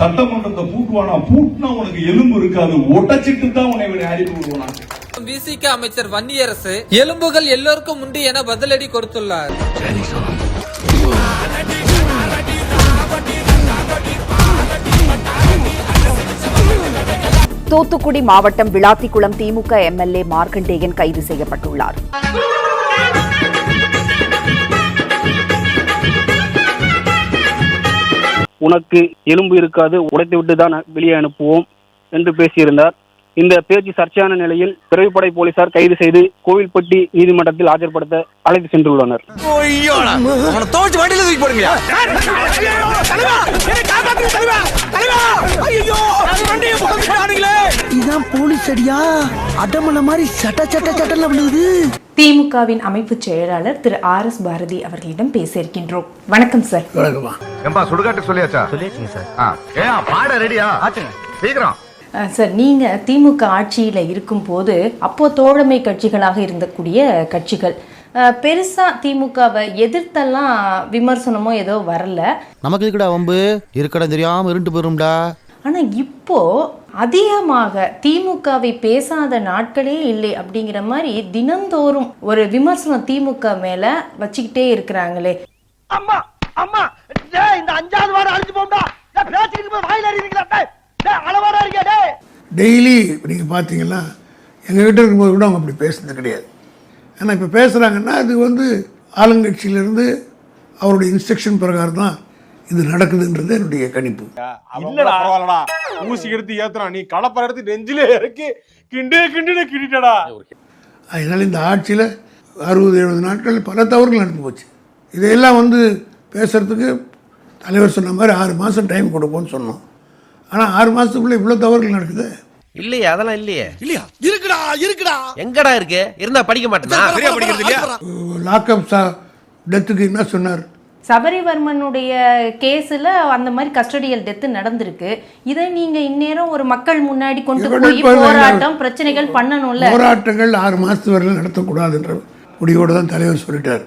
சட்டமன்றத்தை பூட்டுவானா? பூட்டினா உனக்கு எலும்பு இருக்காது, உடைச்சிட்டு தான் உன்னை அனுப்பி விடுவானா. விசிக அமைச்சர் வன்னியரசு எலும்புகள் எல்லோருக்கும் உண்டு என பதிலடி கொடுத்துள்ளார். தூத்துக்குடி மாவட்டம் விளாத்திக்குளம் திமுக எம்எல்ஏ மார்க்கண்டேயன் கைது செய்யப்பட்டுள்ளார். உனக்கு எலும்பு இருக்காது, உடைத்து விட்டு தான் வெளியே அனுப்புவோம் என்று பேசியிருந்தார். இந்த பேச்சு சர்ச்சையான நிலையில் பிறவிப்படை போலீசார் கைது செய்து கோவில்பட்டி நீதிமன்றத்தில் ஆஜர்படுத்த அழைத்து சென்றுள்ளனர். திமுகவின் அமைப்பு செயலாளர் திரு RS பாரதி அவர்களிடம் பேச இருக்கின்றோம். வணக்கம் சார். சுடுகாட்டு சொல்லியாச்சா? சொல்லியாச்சுங்க சார். பாட ரெடியா? சீக்கிரம் சார், நீங்க திமுக ஆட்சியில இருக்கும் போது அப்போ தோழமை கட்சிகளாக இருந்தக்கூடிய கட்சிகள் பெருசா திமுகவை எதிர்த்தெல்லாம் விமர்சனமோ ஏதோ வரல. நமக்கு இருக்கடா வம்பு, இருக்கடா தெரியாம இருண்டு போயிரும்டா. ஆனா இப்போ அதிகமாக திமுகவை பேசாத நாட்களே இல்லை அப்படிங்கிற மாதிரி தினந்தோறும் ஒரு விமர்சனம் திமுக மேல வச்சுக்கிட்டே இருக்கிறாங்களே. அம்மா அம்மா இந்த 5வது வாரம் அழிஞ்சு போண்டா, பேசிட்டு வாயில அறிவீங்களா? டெய்லி நீங்கள் பார்த்தீங்கன்னா எங்கள் கிட்ட இருக்கும்போது கூட அவங்க அப்படி பேசுறது கிடையாது. ஏன்னா இப்போ பேசுகிறாங்கன்னா அது ஆளுங்கட்சியிலேருந்து அவருடைய இன்ஸ்ட்ரக்ஷன் பிரகாரம் தான் இது நடக்குதுன்றது என்னுடைய கணிப்பு. இல்லடா ஊசி எடுத்து ஏத்துறான், நீ கலப்பற எடுத்து நெஞ்சிலே இறக்கி கிண்டிட்டடா. அதனால இந்த ஆட்சியில் 60-70 நாட்கள் பல தவறுகள் நடந்து போச்சு. இதையெல்லாம் பேசுறதுக்கு தலைவர் சொன்ன மாதிரி 6 மாதம் டைம் கொடுப்போம்னு சொன்னோம். ஆனால் 6 மாதத்துக்குள்ள இவ்வளோ தவறுகள் நடக்குது. இல்லையா? அதெல்லாம் இல்லையா? இருக்குடா எங்கடா இருக்கு? இருந்தா படிக்க மாட்டேனா? லாக்அப் டெத்துக்கு என்ன சொன்னார்? சபரிவர்மனுடைய கேஸ்ல அந்த மாதிரி கஸ்டடியல் டெத் நடந்திருக்கு. இதை நீங்க இந்நேரம் ஒரு மக்கள் முன்னாடி கொண்டு போய் போராட்டம் பிரச்சனைகள் பண்ணணும்ல. போராட்டங்கள் 6 மாசத்து வரையிலும் நடத்தக்கூடாதுன்ற முடிவோடு தான் தலைவர் சொல்லிட்டார்.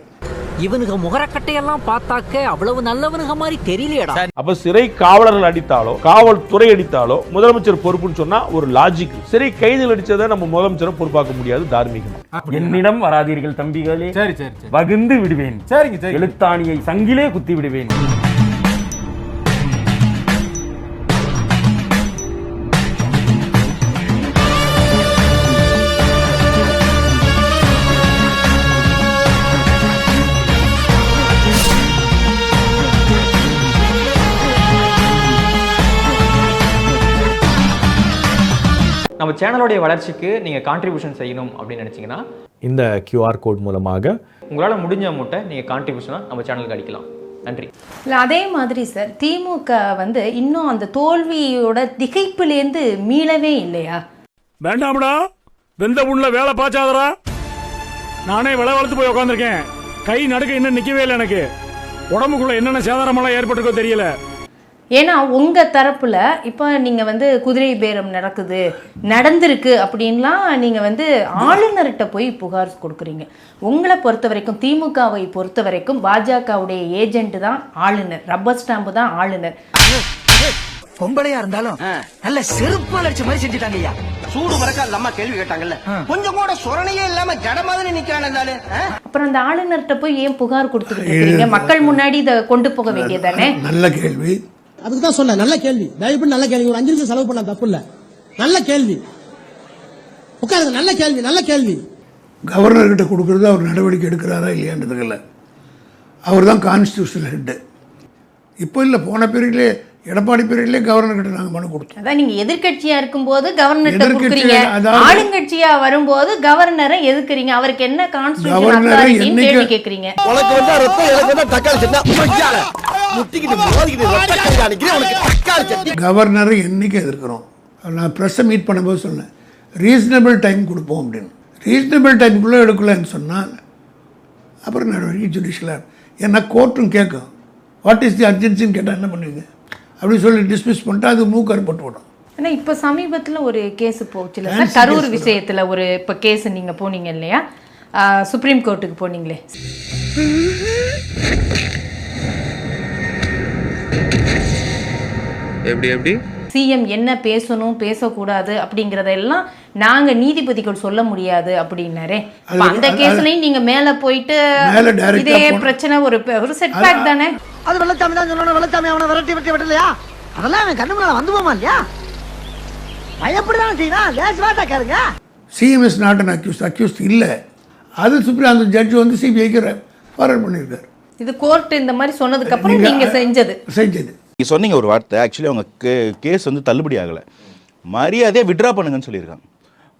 இவனுக்கு முகரக்கட்டையெல்லாம் பார்த்தாக்க அவ்வளவு நல்லவனுங்க மாதிரி தெரியலையடா. அப்ப சிறை காவலர்கள் அடித்தாலோ காவல்துறை அடித்தாலோ முதலமைச்சர் பொறுப்புன்னு சொன்னா ஒரு லாஜிக். சிறை கைதிகள் அடிச்சதை நம்ம முதலமைச்சரை பொறுப்பாக்க முடியாது தார்மீகமா. என்னிடம் வராதீர்கள் தம்பிகளே, வகுந்து விடுவேன். எழுத்தாணியை சங்கிலே குத்தி விடுவேன். நம்ம சேனலோடைய வளர்ச்சிக்கு நீங்கள் கான்ட்ரிபியூஷன் செய்யணும் அப்படின்னு நினச்சிங்கன்னா இந்த QR கோட் மூலமாக உங்களால் முடிஞ்ச அமௌண்ட்டை நீங்கள் கான்ட்ரிபியூஷனாக நம்ம சேனலுக்கு அடிக்கலாம். நன்றி. இல்லை, அதே மாதிரி சார் திமுக இன்னும் அந்த தோல்வியோட திகைப்புலேருந்து மீளவே இல்லையா? வேண்டாம்டா, வெந்த புண்ணுல வேலை பாய்ச்சாதரா. நானே வளர்த்து போய் உட்காந்துருக்கேன். கை நடுக்க இன்னும் நிற்கவே இல்லை. எனக்கு உடம்புக்குள்ள என்னென்ன சேதாரமெல்லாம் ஏற்பட்டிருக்கோ தெரியல. ஏன்னா உங்க தரப்புல இப்ப நீங்க குதிரை பேரம் நடந்திருக்கு அப்படின்லாம் நீங்க ஆளுநர்கிட்ட போய் புகார் கொடுக்குறீங்க. உங்களை பொறுத்த வரைக்கும், திமுகவை பொறுத்த வரைக்கும் பாஜகவுடைய ஏஜென்ட் தான் ஆளுநர், ரப்பர் ஸ்டாம்பு தான் ஆளுநர். பொம்பளையா இருந்தாலும் நல்ல செருப்பால் அடிச்ச மாதிரி செஞ்சுட்டாங்க ஐயா. சூடு மறக்காத அம்மா கேள்வி கேட்டாங்கல்ல, கொஞ்சம் கூட சொரணையே இல்லாம ஜட மாதிரி நிக்கிறானே. அப்புறம் அந்த ஆளுநர்கிட்ட போய் ஏன் புகார் கொடுத்துக்கிட்டு மக்கள் முன்னாடி இதை கொண்டு போக வேண்டியதானே? நல்ல கேள்வி. அதுக்கு தான் சொன்ன நல்ல கேள்வி. தயவுபடி நல்ல கேள்வி. ஒரு 5 நிமிஷம் செலவு பண்ண தப்பு இல்ல. நல்ல கேள்வி. உட்காருங்க. நல்ல கேள்வி, நல்ல கேள்வி. கவர்னர் கிட்ட கொடுக்கறது அவர் நடவடிக்கை எடுக்கிறாரா இல்லையான்றதுல அவர் தான் கான்ஸ்டியூஷனல் ஹெட். இப்போ இல்லை, போன பீரியட்லேயே எடப்பாடி பீரியட்லேயே கவர்னர் கிட்ட நாங்கள் மனு கொடுத்தோம். அதான் நீங்க எதிர்கட்சியா இருக்கும்போது கவர்னர் கொடுக்குறீங்க, ஆளுங்கட்சியா வரும்போது கவர்னரை எதுக்குறீங்க? அவருக்கு என்ன கான்ஸ்டியூஷன் அத்தாரிட்டின்னு கேள்வி கேக்குறீங்க. கவர்னரை என்னைக்கு எதிர்க்கிறோம்? நான் ப்ரெஸ்ஸை மீட் பண்ணும்போது சொன்னேன், ரீசனபிள் டைம் கொடுப்போம் அப்படின்னு. ரீசனபிள் டைமுக்குள்ளே எடுக்கலன்னு சொன்னால் அப்புறம் நடவடிக்கை ஜுடிஷியலாக. ஏன்னா கோர்ட்டும் கேட்கும், வாட் இஸ் தி அர்ஜென்சின்னு கேட்டால் என்ன பண்ணுவீங்க அப்படி சொல்லி டிஸ்மிஸ் பண்ணிட்டு அது மூக்கர் போட்டு விடும். ஆனா இப்ப சமீபத்துல ஒரு கேஸ் போச்சுல சார், கரூர் விஷயத்துல ஒரு இப்ப கேஸ் நீங்க போனீங்க இல்லையா, சுப்ரீம் கோர்ட்டுக்கு போனீங்களே. எப்படி சிஎம் என்ன பேசணும் பேசக்கூடாது அப்படிங்கறதெல்லாம் நாங்க நீதிபதிகள் சொல்ல முடியாது அப்படின்னாரே. அந்த கேஸ்லயும் நீங்க மேல போயிட்டு இதே பிரச்சனை ஒரு செட்பேக் தானே. அது வெள்ளச்சாமி தான் சொன்னா வெள்ளச்சாமி அவனை விரட்டி விடலையா? அதெல்லாம் அவன் கண்ணு முன்னால வந்து போமா இல்லையா? பயப்படதான் செய்யணும். லேசுவாட்டா கேளுங்க. CM is not an accused இல்லை. அது சுப்ரீம் அந்த ஜட்ஜ் வந்து சிபிஐக்கு ஃபார்வர்ட் பண்ணியிருக்காரு. இது கோர்ட் இந்த மாதிரி சொன்னதுக்கு அப்புறம் நீங்க செஞ்சது. நீங்க சொன்னீங்க ஒரு வார்த்தை, ஆக்சுவலி அவங்க கேஸ் வந்து தள்ளுபடி ஆகலை, மரியாதையை விட்ரா பண்ணுங்கன்னு சொல்லியிருக்காங்க.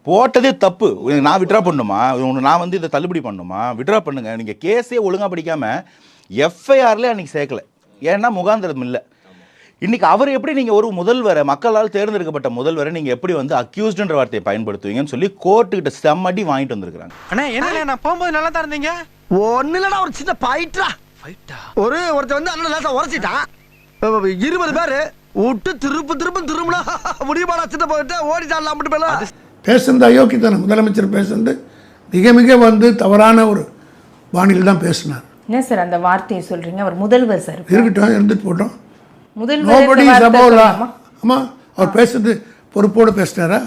போட்டதே தப்பு. நான் விட்ரா பண்ணணுமா? நான் வந்து இதை தள்ளுபடி பண்ணணுமா? விட்ரா பண்ணுங்க. நீங்கள் கேஸே ஒழுங்காக படிக்காமல் எஃப்ஐஆர்லேயே அன்றைக்கி சேர்க்கலை. ஏன்னா முகாந்திரம் இல்லை. இன்னைக்கு அவர் எப்படி நீங்கள் ஒரு முதல்வரை, மக்களால் தேர்ந்தெடுக்கப்பட்ட முதல்வரை நீங்கள் எப்படி வந்து அக்யூஸ்டுன்ற வார்த்தையை பயன்படுத்துவீங்கன்னு சொல்லி கோர்ட்டுக்கிட்ட செம்மடி வாங்கிட்டு வந்திருக்கிறாங்க. அண்ணா என்ன நான் போகும்போது நல்லா தான் இருந்தீங்க. ஒன்னும் இல்லடா, ஒரு சின்ன ஃபைட்டா ஒருத்தர் வந்து அண்ணன் லேசா உரைச்சிட்டான். 20 பேரு விட்டு திரும்புனா முடியுமாடா சின்ன போயிட்டு ஓடிட்டான் அப்படி போல பேசுறது அயோக்கியத்தனம். முதலமைச்சர் பேசுறது மிக மிக வந்து தவறான ஒரு பாணியில் தான் பேசினார். என்ன சார் அந்த வார்த்தையை சொல்றீங்க? அவர் முதல்வர் சார். இருக்கட்டும், இருந்துட்டு போட்டோம். முதல்வர் ஆமா, அவர் பேசுறது பொறுப்போடு பேசினாரா?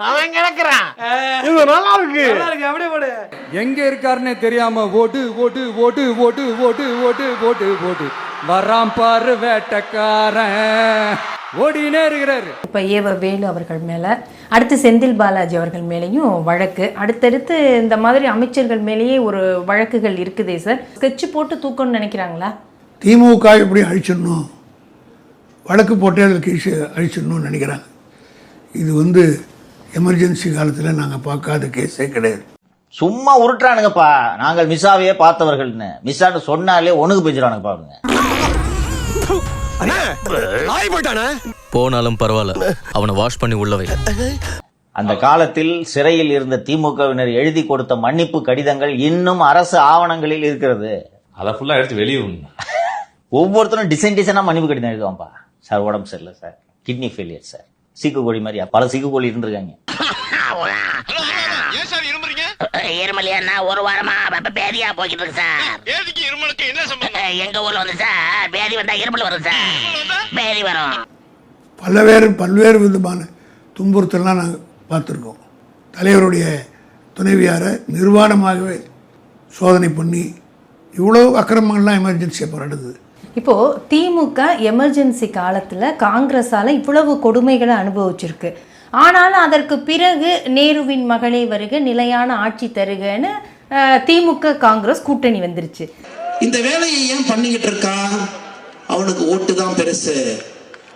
அவன் கிடக்குறான். இது நல்லா இருக்கு. அப்படியே போடு. எங்க இருக்காருன்னே தெரியாம ஓட்டு ஓட்டு ஓட்டு ஓட்டு ஓட்டு ஓட்டு ஓட்டு ஓட்டு வராம் பாரு வேட்டக்காரன் ஓடினே இருக்கிறாரு. இப்ப வேலு அவர்கள் மேல, அடுத்து செந்தில் பாலாஜி அவர்கள் மேலேயும் வழக்கு, அடுத்தடுத்து இந்த மாதிரி அமைச்சர்கள் மேலேயே ஒரு வழக்குகள் இருக்குதே சார். ஸ்கெட்ச் போட்டு தூக்கணும்னு நினைக்கிறாங்களா? திமுக எப்படி அழிச்சிடணும், வழக்கு போட்டே அதுக்கு அழிச்சிடணும்னு நினைக்கிறாங்க. இது வந்து எமர்ஜென்சி காலத்தில் நாங்கள் பார்க்காத கேஸே கிடையாது. சும்மா உருட்டுறானுங்கப்பா. நாங்கள் மிஸ்ஸாவையே பார்த்தவர்கள்னு. மிஸ்ஸான்னு சொன்னாலே ஒண்ணுக்கு பேசுறானுங்க பாருங்க. போனாலும் பரவாயில்ல, அவனை வாஷ் பண்ணி உள்ளவை. அந்த காலத்தில் சிறையில் இருந்த திமுகவினர் எழுதி கொடுத்த மன்னிப்பு கடிதங்கள் இன்னும் அரசு ஆவணங்களில் இருக்கிறது. அதை ஃபுல்லா எடுத்து வெளியே ஒவ்வொருத்தரும் டிசைனா மன்னிப்பு கடிதம் எழுதுவான்பா. சார் உடம்பு சரியில்லை சார், கிட்னி ஃபெயிலியர் சார், சீக்கு கோழி மாதிரி பல சீக்கு கோழி இருந்திருக்காங்க. இருமலியா ஒரு வாரமா பேதியா போய்கிட்டு இருக்கு சார். இருமலுக்கு என்ன சம்பந்தம்? எங்க ஊர்ல வந்து சார் பேதி வந்தா இருமல் வரும் சார். பேதி வரும். பல்வேறு விதமான துன்புறுத்தலாம் நாங்கள் பார்த்துருக்கோம். தலைவருடைய துணைவியாரை நிர்வாணமாகவே சோதனை பண்ணி இவ்வளோ அக்கிரமங்கள்லாம் எமர்ஜென்சியை நடந்தது. இப்போ திமுக எமர்ஜென்சி காலத்துல காங்கிரஸால இவ்வளவு கொடுமைகளை அனுபவிச்சிருக்கு. ஆனாலும் அதற்கு பிறகு நேருவின் மகளே வருக, நிலையான ஆட்சி தருகன்னு திமுக காங்கிரஸ் கூட்டணி வந்துருச்சு. இந்த வேலையை ஏன் பண்ணிக்கிட்டு இருக்கான்? அவனுக்கு ஓட்டு தான் பெருசு.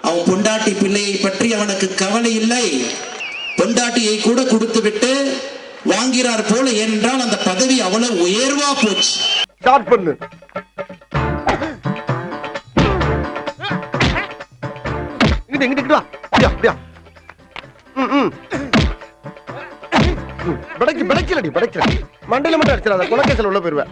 அவன் பொண்டாட்டி பிள்ளையை பற்றி அவனுக்கு கவலை இல்லை. பொண்டாட்டியை கூட கொடுத்து விட்டு வாங்கிறார் போல. என்றால் அந்த பதவி அவ்வளவு உயர்வா போச்சு. ஸ்டார்ட் பண்ணு. இங்கிட்டு வா. அப்படியா படைக்கலடி மண்டையில மட்டும் அடிச்சிடாத, கொலைகேசல் உள்ள போயிருவேன்.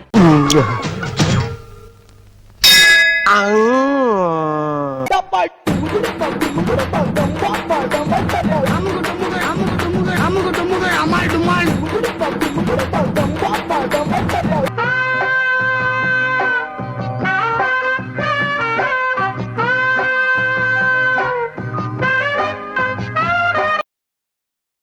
அம்முகுட்டு முக